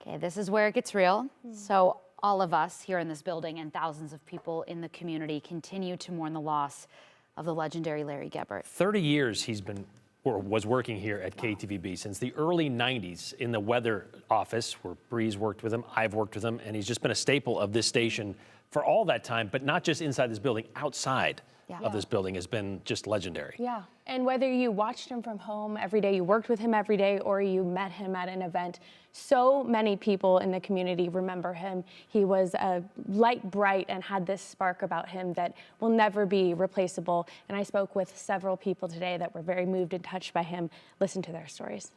Okay, this is where it gets real. So all of us here in this building and thousands of people in the community continue to mourn the loss of the legendary Larry Gebert. 30 years he's been or was working here at KTVB since the early 90s in the weather office where Bree's worked with him, I've worked with him, and he's just been a staple of this station for all that time, but not just inside this building, outside of this building has been just legendary. Yeah, and whether you watched him from home every day, you worked with him every day, or you met him at an event, so many people in the community remember him. He was a light bright and had this spark about him that will never be replaceable. And I spoke with several people today that were very moved and touched by him. Listen to their stories.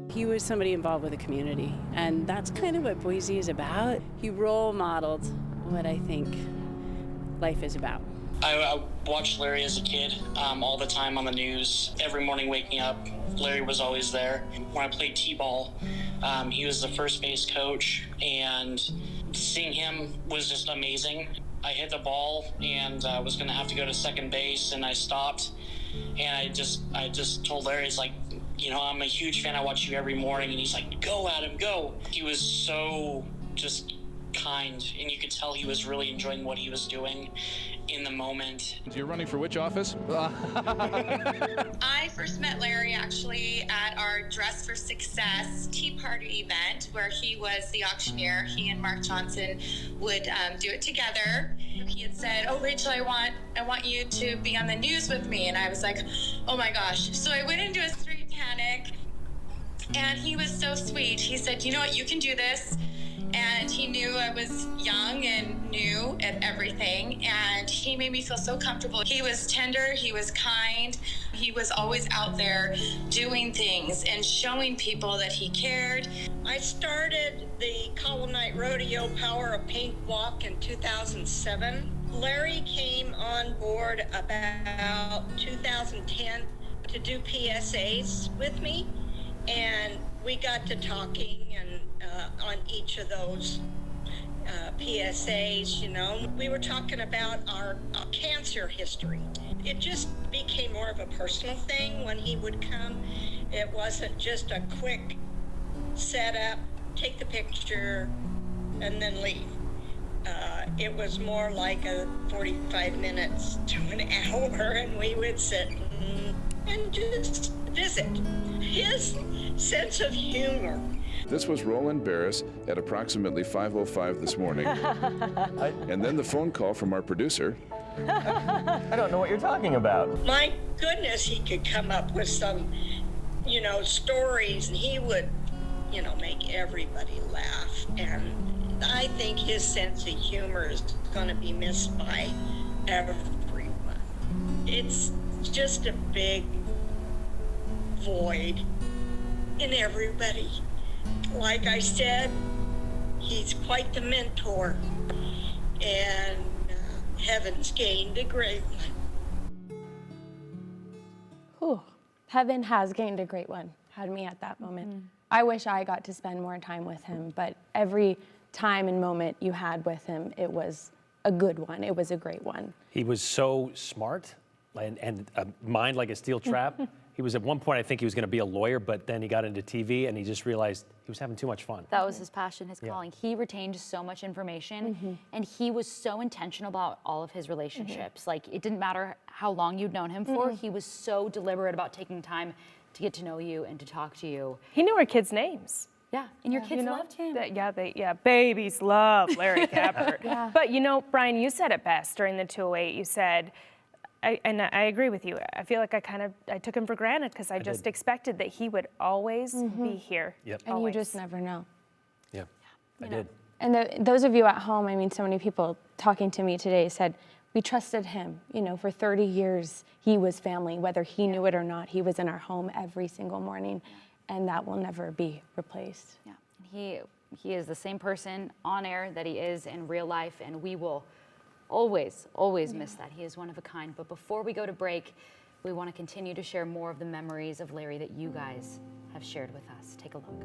He was somebody involved with the community, and that's kind of what Boise is about. He role modeled what I think life is about. I watched Larry as a kid all the time on the news. Every morning waking up, Larry was always there. When I played t-ball, he was the first base coach, and seeing him was just amazing. I hit the ball and was going to have to go to second base, and I stopped, and I just told Larry, it's like, you know, I'm a huge fan. I watch you every morning. And he's like, go, Adam, go. He was so just kind, and you could tell he was really enjoying what he was doing in the moment. You're running for which office? I first met Larry actually at our Dress for Success Tea Party event where he was the auctioneer. He and Mark Johnson would do it together. He had said, oh, Rachel, I want you to be on the news with me. And I was like, oh my gosh. So I went into a straight panic, and he was so sweet. He said, you know what, you can do this. And he knew I was young and new at everything, and he made me feel so comfortable. He was tender, he was kind, he was always out there doing things and showing people that he cared. I started the Cowell Night Rodeo Power of Pink Walk in 2007. Larry came on board about 2010 to do PSAs with me, and we got to talking and on each of those PSAs, you know, we were talking about our cancer history. It just became more of a personal thing when he would come. It wasn't just a quick setup, take the picture, and then leave. It was more like a 45 minutes to an hour, and we would sit and just visit. His sense of humor. This was Roland Barris at approximately 5:05 this morning. And then the phone call from our producer. I don't know what you're talking about. My goodness, he could come up with some, you know, stories, and he would, you know, make everybody laugh. And I think his sense of humor is going to be missed by everyone. It's just a big void in everybody. Like I said, he's quite the mentor, and heaven's gained a great one. Whew. Heaven has gained a great one, had me at that moment. I wish I got to spend more time with him, but every time and moment you had with him, it was a good one. It was a great one. He was so smart and a mind like a steel trap. He was at one point, I think he was going to be a lawyer, but then he got into TV and he just realized he was having too much fun. That was his passion, his calling. He retained so much information, and he was so intentional about all of his relationships. Like, it didn't matter how long you'd known him for, he was so deliberate about taking time to get to know you and to talk to you. He knew our kids' names. Yeah, and your kids loved him. Babies love Larry Gebert. But you know, Brian, you said it best during the 208. You said, and I agree with you. I feel like I took him for granted because I just expected that he would always be here. Yep. And you just never know. Yeah, I did. And those of you at home, I mean, so many people talking to me today said, we trusted him. You know, for 30 years, he was family. Whether he knew it or not, he was in our home every single morning. And that will never be replaced. Yeah, he is the same person on air that he is in real life, and we will always miss that. He is one of a kind. But before we go to break, we want to continue to share more of the memories of Larry that you guys have shared with us. Take a look.